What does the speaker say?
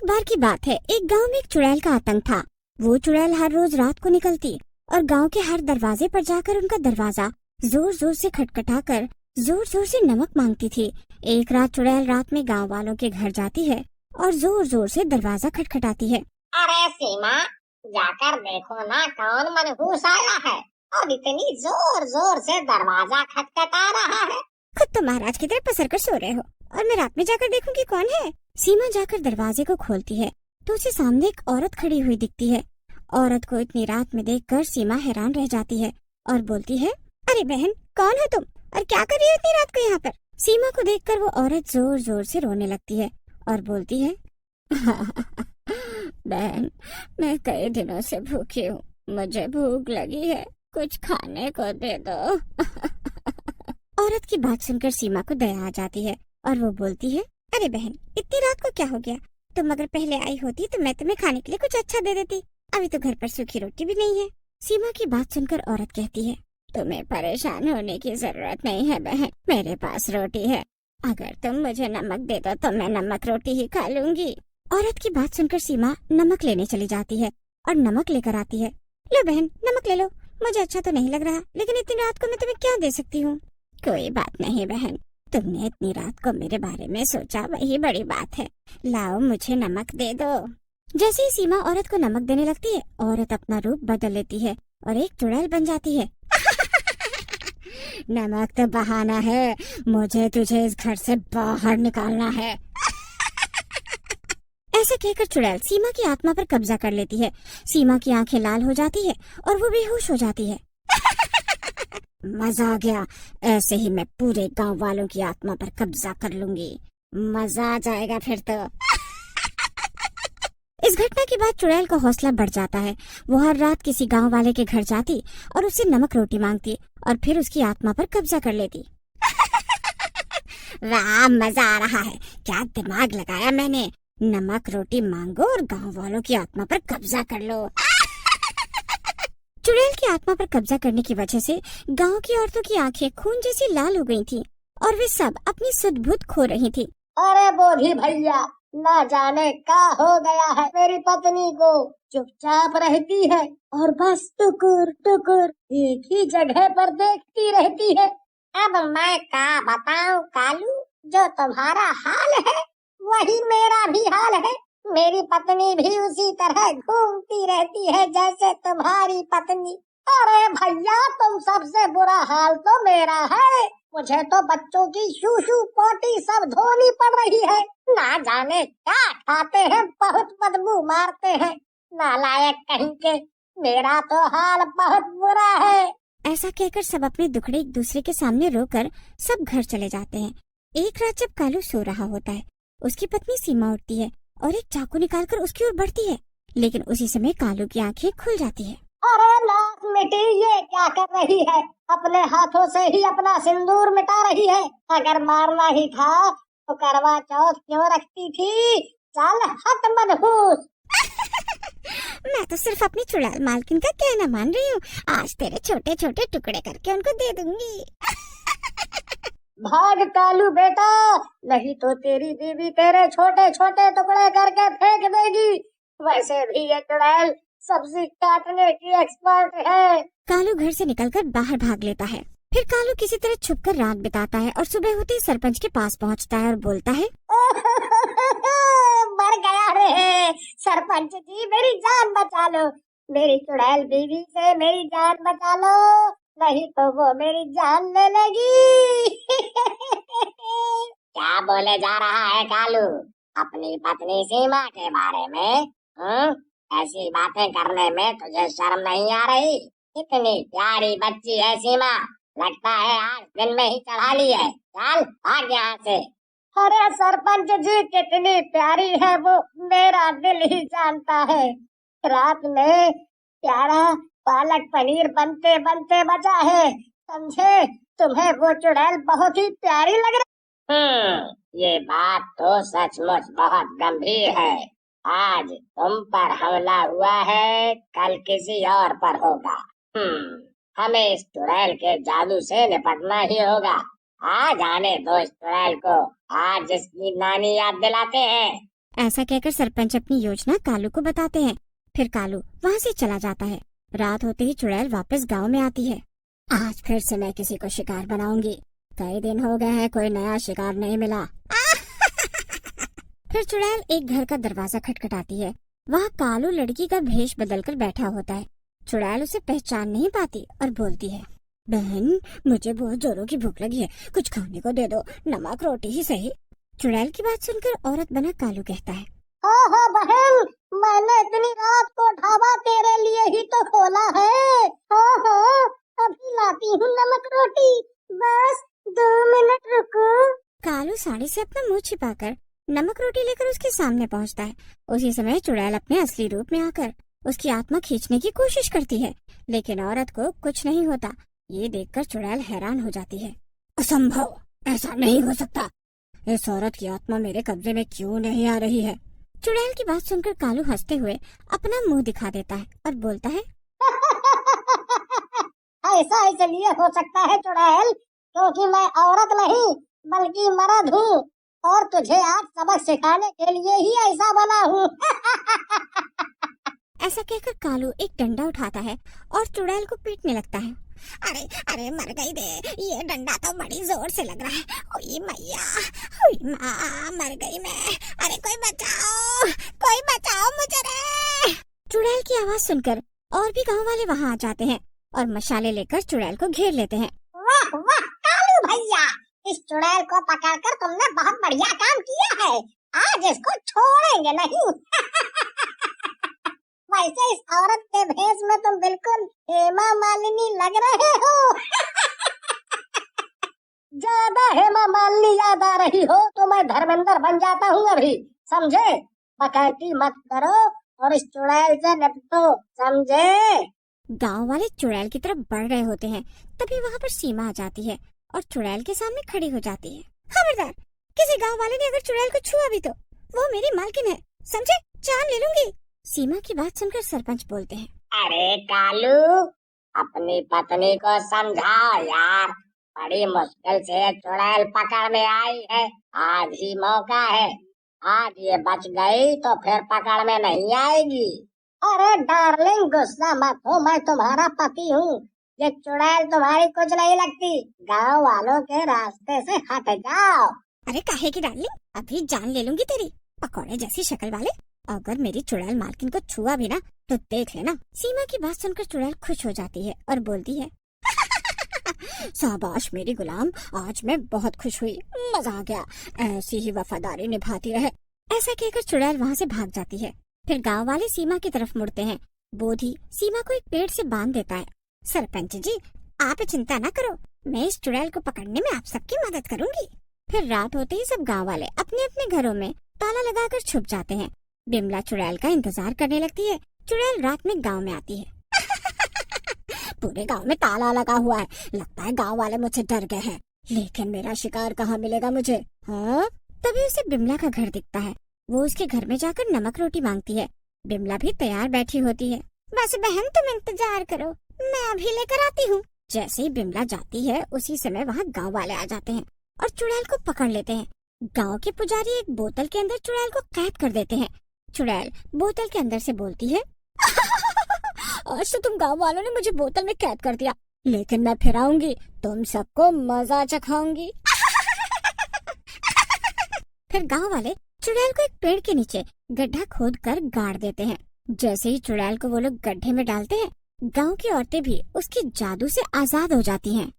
एक बार की बात है, एक गांव में एक चुड़ैल का आतंक था। वो चुड़ैल हर रोज रात को निकलती और गांव के हर दरवाजे पर जाकर उनका दरवाजा जोर जोर से खटखटाकर जोर जोर से नमक मांगती थी। एक रात चुड़ैल रात में गांव वालों के घर जाती है और जोर जोर से दरवाजा खटखटाती है। अरे सीमा, जाकर देखो ना कौन मनहूस आया है और इतनी जोर जोर से दरवाजा खटखटा रहा है। खुद तो महाराज की तरह पसर कर सो रहे हो और मैं रात में जाकर देखूंगी कौन है। सीमा जाकर दरवाजे को खोलती है तो उसे सामने एक औरत खड़ी हुई दिखती है। औरत को इतनी रात में देखकर सीमा हैरान रह जाती है और बोलती है, अरे बहन, कौन हो तुम और क्या कर रही हो इतनी रात को यहाँ पर? सीमा को देखकर वो औरत जोर जोर से रोने लगती है और बोलती है, बहन, मैं कई दिनों से भूखी हूँ, मुझे भूख लगी है, कुछ खाने को दे दो। औरत की बात सुनकर सीमा को दया आ जाती है और वो बोलती है, अरे बहन, इतनी रात को क्या हो गया? तुम अगर पहले आई होती तो मैं तुम्हें खाने के लिए कुछ अच्छा दे देती। अभी तो घर पर सूखी रोटी भी नहीं है। सीमा की बात सुनकर औरत कहती है, तुम्हें परेशान होने की जरूरत नहीं है बहन, मेरे पास रोटी है। अगर तुम मुझे नमक दे दो तो मैं नमक रोटी ही खा लूंगी। औरत की बात सुनकर सीमा नमक लेने चली जाती है और नमक लेकर आती है। लो बहन, नमक ले लो, मुझे अच्छा तो नहीं लग रहा, लेकिन इतनी रात को मैं तुम्हें क्या दे सकती हूँ? कोई बात नहीं बहन, तुमने इतनी रात को मेरे बारे में सोचा, वही बड़ी बात है। लाओ, मुझे नमक दे दो। जैसे ही सीमा औरत को नमक देने लगती है, औरत अपना रूप बदल लेती है और एक चुड़ैल बन जाती है। नमक तो बहाना है, मुझे तुझे इस घर से बाहर निकालना है। ऐसा कहकर चुड़ैल सीमा की आत्मा पर कब्जा कर लेती है। सीमा की आंखें लाल हो जाती है और वो बेहोश हो जाती है। मजा आ गया, ऐसे ही मैं पूरे गांव वालों की आत्मा पर कब्जा कर लूंगी, मजा आ जाएगा फिर तो। इस घटना के बाद चुड़ैल का हौसला बढ़ जाता है। वो हर रात किसी गांव वाले के घर जाती और उससे नमक रोटी मांगती और फिर उसकी आत्मा पर कब्जा कर लेती। वाह, मजा आ रहा है, क्या दिमाग लगाया मैंने। नमक रोटी मांगो और गांव वालों की आत्मा पर कब्जा कर लो। चुड़ैल की आत्मा पर कब्जा करने की वजह से गांव की औरतों की आंखें खून जैसी लाल हो गई थीं और वे सब अपनी सुध बुध खो रही थी। अरे बोधी भैया, ना जाने क्या हो गया है मेरी पत्नी को, चुपचाप रहती है और बस टुकुर टुकुर एक ही जगह पर देखती रहती है। अब मैं क्या बताऊं कालू, जो तुम्हारा हाल है वही मेरा भी हाल है। मेरी पत्नी भी उसी तरह घूमती रहती है जैसे तुम्हारी पत्नी। अरे भैया, तुम सबसे बुरा हाल तो मेरा है। मुझे तो बच्चों की शूशू पोटी सब धोनी पड़ रही है। ना जाने क्या खाते हैं, बहुत बदबू मारते हैं, नालायक कहीं के। मेरा तो हाल बहुत बुरा है। ऐसा कहकर सब अपने दुखड़े एक दूसरे के सामने रोकर सब घर चले जाते हैं। एक रात जब कालू सो रहा होता है, उसकी पत्नी सीमा उठती है और एक चाकू निकालकर उसकी ओर बढ़ती है, लेकिन उसी समय कालू की आंखें खुल जाती है। अरे नाक मिटी, ये क्या कर रही है? अपने हाथों से ही अपना सिंदूर मिटा रही है। अगर मारना ही था तो करवा चौथ क्यों रखती थी? चल हट मनहूस। मैं तो सिर्फ अपनी चुड़ैल मालकिन का कहना मान रही हूँ। आज तेरे छोटे छोटे टुकड़े करके उनको दे दूंगी। भाग कालू बेटा, नहीं तो तेरी बीवी तेरे छोटे छोटे टुकड़े करके फेंक देगी। वैसे भी ये चुड़ैल सब्जी काटने की एक्सपर्ट है। कालू घर से निकलकर बाहर भाग लेता है। फिर कालू किसी तरह छुपकर रात बिताता है और सुबह होते ही सरपंच के पास पहुंचता है और बोलता है, मर गया रे सरपंच जी, मेरी जान बचा लो। मेरी चुड़ैल बीवी से मेरी जान बचा लो, नहीं तो वो मेरी जान ले लेगी। क्या बोले जा रहा है कालू अपनी पत्नी सीमा के बारे में? ऐसी बातें करने में तुझे शर्म नहीं आ रही? इतनी प्यारी बच्ची है सीमा, लगता है आज दिन में ही चढ़ा ली है। चल भाग यहाँ से। अरे सरपंच जी, कितनी प्यारी है वो मेरा दिल ही जानता है। रात में प्यारा पालक पनीर बनते बनते बचा है, समझे? तुम्हें वो चुड़ैल बहुत ही प्यारी लग रही। ये बात तो सचमुच बहुत गंभीर है। आज तुम पर हमला हुआ है, कल किसी और पर होगा। हमें इस चुड़ैल के जादू से निपटना ही होगा। आज आने दो इस चुड़ैल को, आज इसकी नानी याद दिलाते हैं। ऐसा कहकर सरपंच अपनी योजना कालू को बताते हैं। फिर कालू वहाँ से चला जाता है। रात होते ही चुड़ैल वापस गांव में आती है। आज फिर से मैं किसी को शिकार बनाऊंगी। कई दिन हो गए हैं कोई नया शिकार नहीं मिला। फिर चुड़ैल एक घर का दरवाजा खटखटाती है। वहाँ कालू लड़की का भेष बदलकर बैठा होता है। चुड़ैल उसे पहचान नहीं पाती और बोलती है, बहन मुझे बहुत जोरों की भूख लगी है, कुछ खाने को दे दो, नमक रोटी ही सही। चुड़ैल की बात सुनकर औरत बना कालू कहता है, ओहो बहन, मैंने इतनी रात को ढाबा तेरे लिए ही तो खोला है। ओहो, अभी लाती हूँ नमक रोटी, बस 2 मिनट रुको। कालू साड़ी से अपना मुंह छिपाकर नमक रोटी लेकर उसके सामने पहुंचता है। उसी समय चुड़ैल अपने असली रूप में आकर उसकी आत्मा खींचने की कोशिश करती है, लेकिन औरत को कुछ नहीं होता। ये देखकर चुड़ैल हैरान हो जाती है। असंभव, ऐसा नहीं हो सकता। इस औरत की आत्मा मेरे कब्जे में क्यों नहीं आ रही है? चुड़ैल की बात सुनकर कालू हंसते हुए अपना मुंह दिखा देता है और बोलता है, ऐसा इसलिए हो सकता है चुड़ैल, क्योंकि मैं औरत नहीं बल्कि मर्द हूँ और तुझे आज सबक सिखाने के लिए ही ऐसा बना हूँ। ऐसा कहकर कालू एक डंडा उठाता है और चुड़ैल को पीटने लगता है। अरे अरे मर गई बे, ये डंडा तो बड़ी जोर से लग रहा है। ओए मैया, ओए माँ, मर गई मैं। अरे कोई बचाओ मुझे रे। चुड़ैल की आवाज सुनकर और भी गांव वाले वहाँ आ जाते हैं और मशाले लेकर चुड़ैल को घेर लेते हैं। वाह वाह कालू भैया, इस चुड़ैल को पकड़कर तुमने बहुत बढ़िया काम किया है। आज इसको छोड़ेंगे नहीं। वैसे इस औरत के भेष में तुम बिल्कुल हेमा मालिनी लग रहे हो। ज्यादा हेमा मालिनी याद आ रही हो तो मैं धर्मेंद्र बन जाता हूँ अभी, समझे? बकैती मत करो और इस चुड़ैल से निपटो, समझे? गांव वाले चुड़ैल की तरफ बढ़ रहे होते हैं, तभी वहाँ पर सीमा आ जाती है और चुड़ैल के सामने खड़ी हो जाती है। खबरदार, किसी गांव वाले ने अगर चुड़ैल को छुआ भी तो वो मेरी मालकिन है, समझे? जान ले लूंगी। सीमा की बात सुनकर सरपंच बोलते हैं, अरे कालू, अपनी पत्नी को समझाओ यार, बड़ी मुश्किल से चुड़ैल पकड़ में आई है। आज ही मौका है, आज ये बच गई तो फिर पकड़ में नहीं आएगी। अरे डार्लिंग गुस्सा मत हो, मैं तुम्हारा पति हूँ। ये चुड़ैल तुम्हारी कुछ नहीं लगती। गांव वालों के रास्ते से हट जाओ। अरे काहे की डार्लिंग, अभी जान ले लूंगी तेरी। पकौड़े जैसी शक्ल वाले, अगर मेरी चुड़ैल मालकिन को छुआ भी ना तो देख लेना। सीमा की बात सुनकर चुड़ैल खुश हो जाती है और बोलती है, शाबाश मेरी गुलाम, आज मैं बहुत खुश हुई, मजा आ गया। ऐसी ही वफादारी निभाती रहे। ऐसा कहकर चुड़ैल वहाँ से भाग जाती है। फिर गांव वाले सीमा की तरफ मुड़ते हैं। बोधी सीमा को एक पेड़ से बांध देता है। सरपंच जी, आप चिंता न करो, मैं इस चुड़ैल को पकड़ने में आप सबकी मदद करूंगी। फिर रात होते ही सब गांव वाले अपने अपने घरों में ताला लगाकर छुप जाते हैं। बिमला चुड़ैल का इंतजार करने लगती है। चुड़ैल रात में गांव में आती है। पूरे गांव में ताला लगा हुआ है, लगता है गांव वाले मुझसे डर गए हैं, लेकिन मेरा शिकार कहाँ मिलेगा मुझे? हाँ? तभी उसे बिमला का घर दिखता है। वो उसके घर में जाकर नमक रोटी मांगती है। बिमला भी तैयार बैठी होती है। बस बहन तुम इंतजार करो, मैं अभी लेकर आती हूँ। जैसे ही बिमला जाती है उसी समय वहाँ गांव वाले आ जाते हैं और चुड़ैल को पकड़ लेते हैं। गांव के पुजारी एक बोतल के अंदर चुड़ैल को कैद कर देते हैं। चुड़ैल बोतल के अंदर से बोलती है, आज तो तुम गांव वालों ने मुझे बोतल में कैद कर दिया, लेकिन मैं फिर आऊंगी, तुम सबको मजा चखाऊंगी। फिर गांव वाले चुड़ैल को एक पेड़ के नीचे गड्ढा खोद कर गाड़ देते हैं। जैसे ही चुड़ैल को वो लोग गड्ढे में डालते हैं, गांव की औरतें भी उसके जादू से आजाद हो जाती हैं।